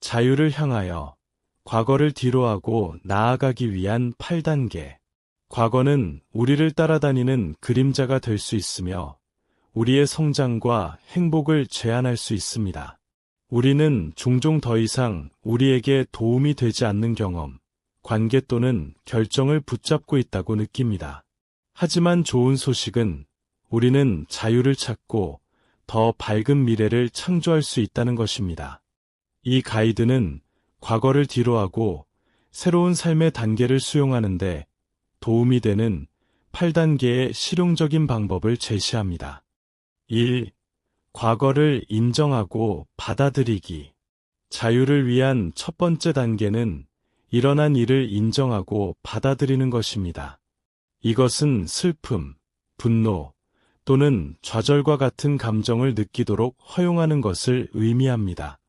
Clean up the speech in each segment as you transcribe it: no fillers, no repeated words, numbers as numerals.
자유를 향하여 과거를 뒤로하고 나아가기 위한 8단계. 과거는 우리를 따라다니는 그림자가 될 수 있으며 우리의 성장과 행복을 제한할 수 있습니다. 우리는 종종 더 이상 우리에게 도움이 되지 않는 경험, 관계 또는 결정을 붙잡고 있다고 느낍니다. 하지만 좋은 소식은 우리는 자유를 찾고 더 밝은 미래를 창조할 수 있다는 것입니다. 이 가이드는 과거를 뒤로하고 새로운 삶의 단계를 수용하는데 도움이 되는 8단계의 실용적인 방법을 제시합니다. 1. 과거를 인정하고 받아들이기. 자유를 위한 첫 번째 단계는 일어난 일을 인정하고 받아들이는 것입니다. 이것은 슬픔, 분노 또는 좌절과 같은 감정을 느끼도록 허용하는 것을 의미합니다.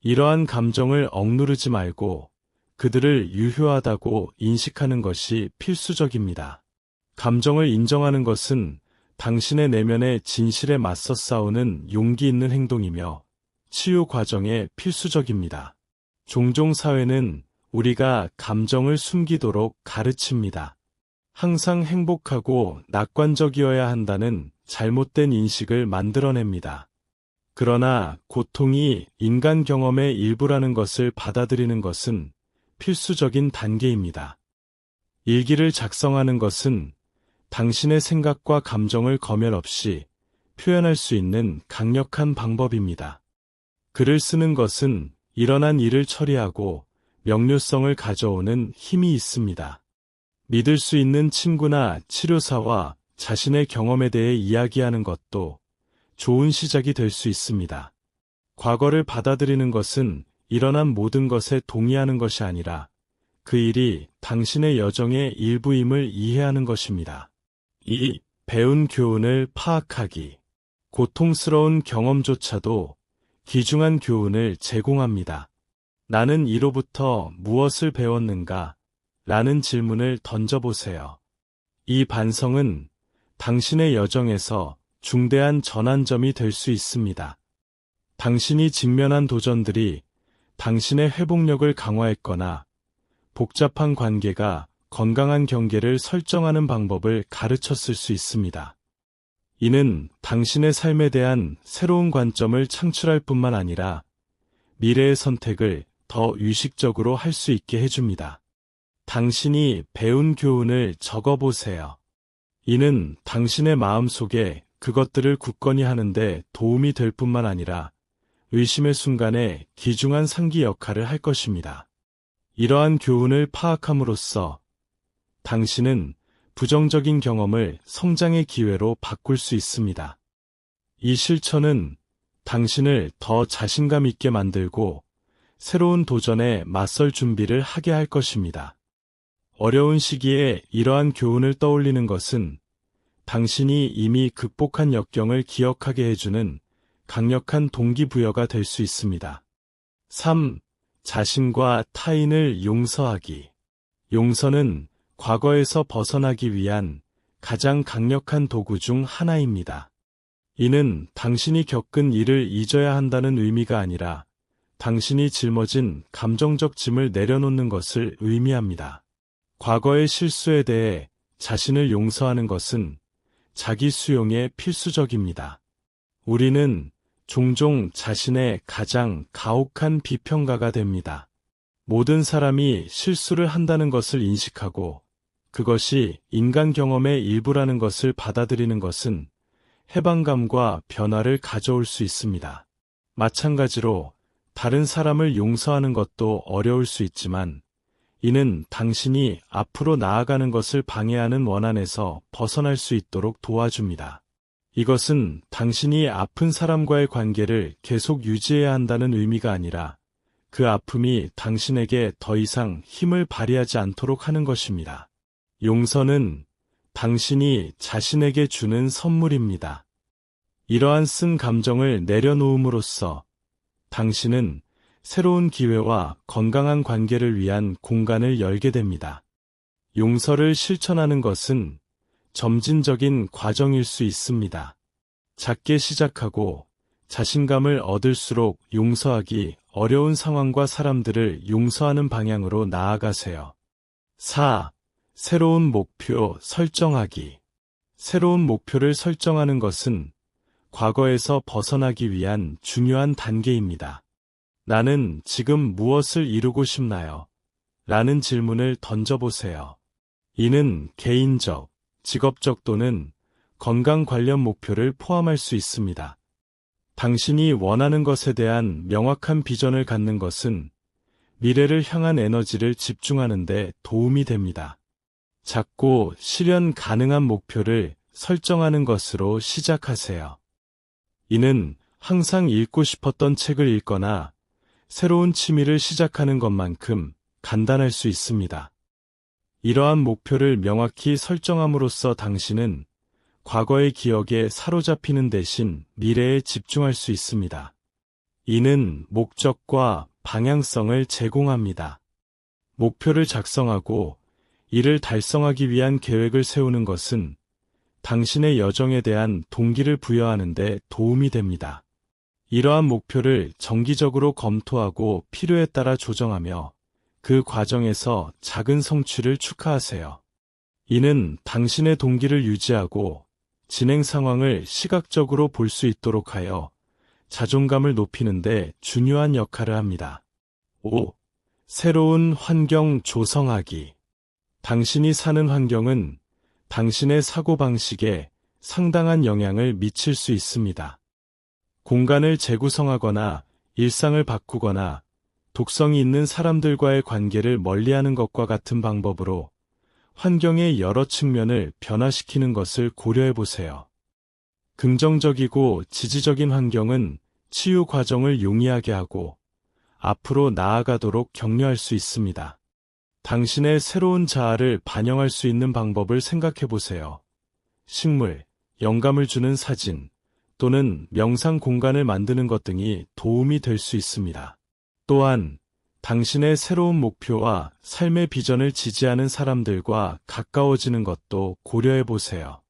이러한 감정을 억누르지 말고 그들을 유효하다고 인식하는 것이 필수적입니다. 감정을 인정하는 것은 당신의 내면의 진실에 맞서 싸우는 용기 있는 행동이며 치유 과정에 필수적입니다. 종종 사회는 우리가 감정을 숨기도록 가르칩니다. 항상 행복하고 낙관적이어야 한다는 잘못된 인식을 만들어냅니다. 그러나 고통이 인간 경험의 일부라는 것을 받아들이는 것은 필수적인 단계입니다. 일기를 작성하는 것은 당신의 생각과 감정을 검열 없이 표현할 수 있는 강력한 방법입니다. 글을 쓰는 것은 일어난 일을 처리하고 명료성을 가져오는 힘이 있습니다. 믿을 수 있는 친구나 치료사와 자신의 경험에 대해 이야기하는 것도 좋은 시작이 될 수 있습니다. 과거를 받아들이는 것은 일어난 모든 것에 동의하는 것이 아니라 그 일이 당신의 여정의 일부임을 이해하는 것입니다. 2. 배운 교훈을 파악하기. 고통스러운 경험조차도 귀중한 교훈을 제공합니다. 나는 이로부터 무엇을 배웠는가? 라는 질문을 던져보세요. 이 반성은 당신의 여정에서 중대한 전환점이 될 수 있습니다. 당신이 직면한 도전들이 당신의 회복력을 강화했거나 복잡한 관계가 건강한 경계를 설정하는 방법을 가르쳤을 수 있습니다. 이는 당신의 삶에 대한 새로운 관점을 창출할 뿐만 아니라 미래의 선택을 더 의식적으로 할 수 있게 해줍니다. 당신이 배운 교훈을 적어보세요. 이는 당신의 마음속에 그것들을 굳건히 하는데 도움이 될 뿐만 아니라 의심의 순간에 귀중한 상기 역할을 할 것입니다. 이러한 교훈을 파악함으로써 당신은 부정적인 경험을 성장의 기회로 바꿀 수 있습니다. 이 실천은 당신을 더 자신감 있게 만들고 새로운 도전에 맞설 준비를 하게 할 것입니다. 어려운 시기에 이러한 교훈을 떠올리는 것은 당신이 이미 극복한 역경을 기억하게 해주는 강력한 동기부여가 될 수 있습니다. 3. 자신과 타인을 용서하기. 용서는 과거에서 벗어나기 위한 가장 강력한 도구 중 하나입니다. 이는 당신이 겪은 일을 잊어야 한다는 의미가 아니라 당신이 짊어진 감정적 짐을 내려놓는 것을 의미합니다. 과거의 실수에 대해 자신을 용서하는 것은 자기 수용에 필수적입니다. 우리는 종종 자신의 가장 가혹한 비평가가 됩니다. 모든 사람이 실수를 한다는 것을 인식하고 그것이 인간 경험의 일부라는 것을 받아들이는 것은 해방감과 변화를 가져올 수 있습니다. 마찬가지로 다른 사람을 용서하는 것도 어려울 수 있지만 이는 당신이 앞으로 나아가는 것을 방해하는 원한에서 벗어날 수 있도록 도와줍니다. 이것은 당신이 아픈 사람과의 관계를 계속 유지해야 한다는 의미가 아니라 그 아픔이 당신에게 더 이상 힘을 발휘하지 않도록 하는 것입니다. 용서는 당신이 자신에게 주는 선물입니다. 이러한 쓴 감정을 내려놓음으로써 당신은 새로운 기회와 건강한 관계를 위한 공간을 열게 됩니다. 용서를 실천하는 것은 점진적인 과정일 수 있습니다. 작게 시작하고 자신감을 얻을수록 용서하기 어려운 상황과 사람들을 용서하는 방향으로 나아가세요. 4. 새로운 목표 설정하기. 새로운 목표를 설정하는 것은 과거에서 벗어나기 위한 중요한 단계입니다. 나는 지금 무엇을 이루고 싶나요? 라는 질문을 던져보세요. 이는 개인적, 직업적 또는 건강 관련 목표를 포함할 수 있습니다. 당신이 원하는 것에 대한 명확한 비전을 갖는 것은 미래를 향한 에너지를 집중하는 데 도움이 됩니다. 작고 실현 가능한 목표를 설정하는 것으로 시작하세요. 이는 항상 읽고 싶었던 책을 읽거나 새로운 취미를 시작하는 것만큼 간단할 수 있습니다. 이러한 목표를 명확히 설정함으로써 당신은 과거의 기억에 사로잡히는 대신 미래에 집중할 수 있습니다. 이는 목적과 방향성을 제공합니다. 목표를 작성하고 이를 달성하기 위한 계획을 세우는 것은 당신의 여정에 대한 동기를 부여하는 데 도움이 됩니다. 이러한 목표를 정기적으로 검토하고 필요에 따라 조정하며 그 과정에서 작은 성취를 축하하세요. 이는 당신의 동기를 유지하고 진행 상황을 시각적으로 볼 수 있도록 하여 자존감을 높이는 데 중요한 역할을 합니다. 5. 새로운 환경 조성하기. 당신이 사는 환경은 당신의 사고방식에 상당한 영향을 미칠 수 있습니다. 공간을 재구성하거나 일상을 바꾸거나 독성이 있는 사람들과의 관계를 멀리하는 것과 같은 방법으로 환경의 여러 측면을 변화시키는 것을 고려해 보세요. 긍정적이고 지지적인 환경은 치유 과정을 용이하게 하고 앞으로 나아가도록 격려할 수 있습니다. 당신의 새로운 자아를 반영할 수 있는 방법을 생각해 보세요. 식물, 영감을 주는 사진, 또는 명상 공간을 만드는 것 등이 도움이 될 수 있습니다. 또한 당신의 새로운 목표와 삶의 비전을 지지하는 사람들과 가까워지는 것도 고려해 보세요.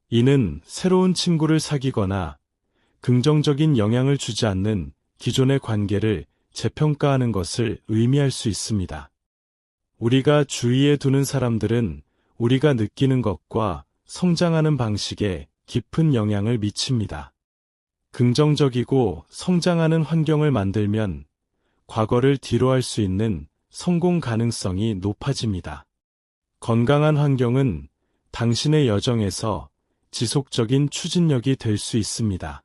이는 새로운 친구를 사귀거나 긍정적인 영향을 주지 않는 기존의 관계를 재평가하는 것을 의미할 수 있습니다. 우리가 주위에 두는 사람들은 우리가 느끼는 것과 성장하는 방식에 깊은 영향을 미칩니다. 긍정적이고 성장하는 환경을 만들면 과거를 뒤로할 수 있는 성공 가능성이 높아집니다. 건강한 환경은 당신의 여정에서 지속적인 추진력이 될 수 있습니다.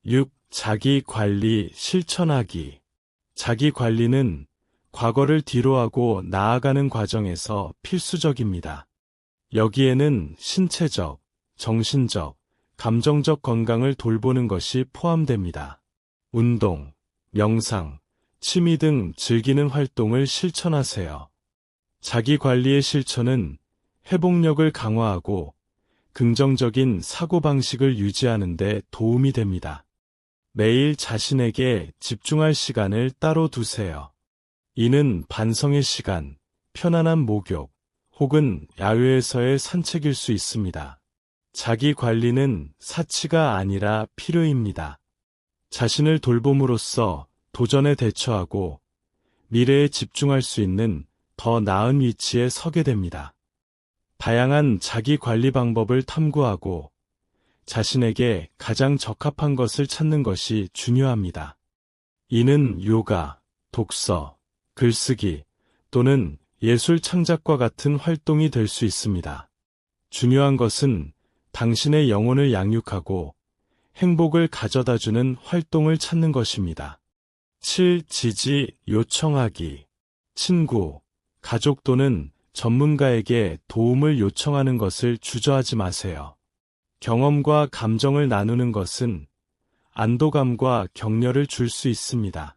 6. 자기 관리 실천하기. 자기 관리는 과거를 뒤로하고 나아가는 과정에서 필수적입니다. 여기에는 신체적, 정신적, 감정적 건강을 돌보는 것이 포함됩니다. 운동, 명상, 취미 등 즐기는 활동을 실천하세요. 자기 관리의 실천은 회복력을 강화하고 긍정적인 사고방식을 유지하는 데 도움이 됩니다. 매일 자신에게 집중할 시간을 따로 두세요. 이는 반성의 시간, 편안한 목욕, 혹은 야외에서의 산책일 수 있습니다. 자기 관리는 사치가 아니라 필요입니다. 자신을 돌봄으로써 도전에 대처하고 미래에 집중할 수 있는 더 나은 위치에 서게 됩니다. 다양한 자기 관리 방법을 탐구하고 자신에게 가장 적합한 것을 찾는 것이 중요합니다. 이는 요가, 독서, 글쓰기 또는 예술 창작과 같은 활동이 될 수 있습니다. 중요한 것은 당신의 영혼을 양육하고 행복을 가져다주는 활동을 찾는 것입니다. 7. 지지 요청하기. 친구, 가족 또는 전문가에게 도움을 요청하는 것을 주저하지 마세요. 경험과 감정을 나누는 것은 안도감과 격려를 줄 수 있습니다.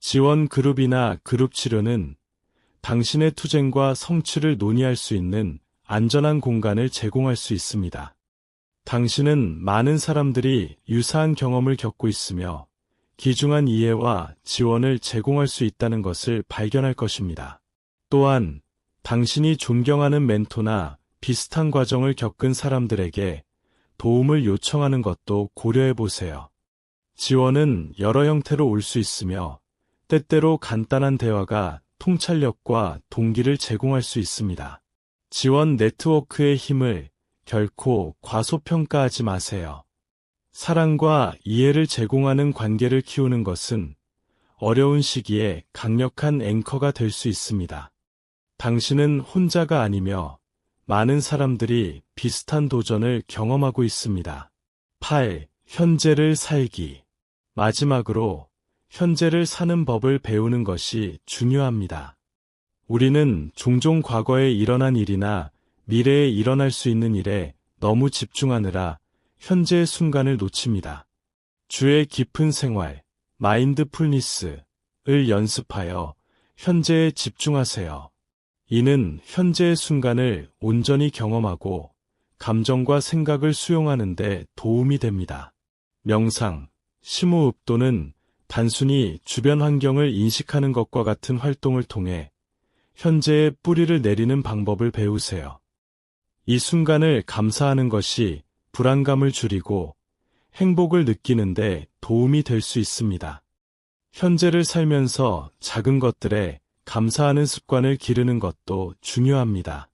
지원 그룹이나 그룹 치료는 당신의 투쟁과 성취를 논의할 수 있는 안전한 공간을 제공할 수 있습니다. 당신은 많은 사람들이 유사한 경험을 겪고 있으며 귀중한 이해와 지원을 제공할 수 있다는 것을 발견할 것입니다. 또한 당신이 존경하는 멘토나 비슷한 과정을 겪은 사람들에게 도움을 요청하는 것도 고려해 보세요. 지원은 여러 형태로 올 수 있으며, 때때로 간단한 대화가 통찰력과 동기를 제공할 수 있습니다. 지원 네트워크의 힘을 결코 과소평가하지 마세요. 사랑과 이해를 제공하는 관계를 키우는 것은 어려운 시기에 강력한 앵커가 될 수 있습니다. 당신은 혼자가 아니며 많은 사람들이 비슷한 도전을 경험하고 있습니다. 8. 현재를 살기. 마지막으로 현재를 사는 법을 배우는 것이 중요합니다. 우리는 종종 과거에 일어난 일이나 미래에 일어날 수 있는 일에 너무 집중하느라 현재의 순간을 놓칩니다. 주의 깊은 생활, 마인드풀니스를 연습하여 현재에 집중하세요. 이는 현재의 순간을 온전히 경험하고 감정과 생각을 수용하는 데 도움이 됩니다. 명상, 심호흡도는 단순히 주변 환경을 인식하는 것과 같은 활동을 통해 현재의 뿌리를 내리는 방법을 배우세요. 이 순간을 감사하는 것이 불안감을 줄이고 행복을 느끼는데 도움이 될 수 있습니다. 현재를 살면서 작은 것들에 감사하는 습관을 기르는 것도 중요합니다.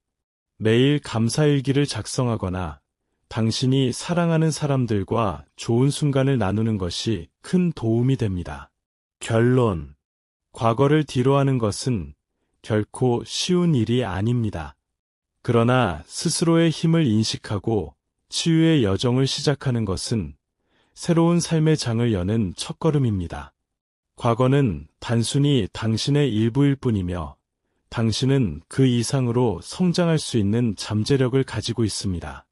매일 감사일기를 작성하거나 당신이 사랑하는 사람들과 좋은 순간을 나누는 것이 큰 도움이 됩니다. 결론. 과거를 뒤로하는 것은 결코 쉬운 일이 아닙니다. 그러나 스스로의 힘을 인식하고 치유의 여정을 시작하는 것은 새로운 삶의 장을 여는 첫걸음입니다. 과거는 단순히 당신의 일부일 뿐이며 당신은 그 이상으로 성장할 수 있는 잠재력을 가지고 있습니다.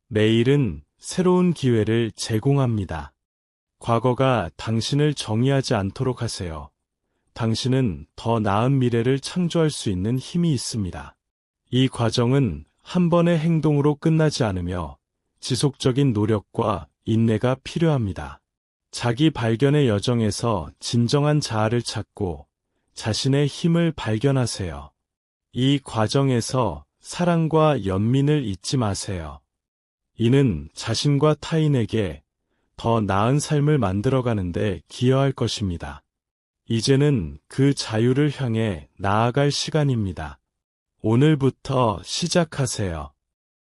내일은 새로운 기회를 제공합니다. 과거가 당신을 정의하지 않도록 하세요. 당신은 더 나은 미래를 창조할 수 있는 힘이 있습니다. 이 과정은 한 번의 행동으로 끝나지 않으며 지속적인 노력과 인내가 필요합니다. 자기 발견의 여정에서 진정한 자아를 찾고 자신의 힘을 발견하세요. 이 과정에서 사랑과 연민을 잊지 마세요. 이는 자신과 타인에게 더 나은 삶을 만들어가는데 기여할 것입니다. 이제는 그 자유를 향해 나아갈 시간입니다. 오늘부터 시작하세요.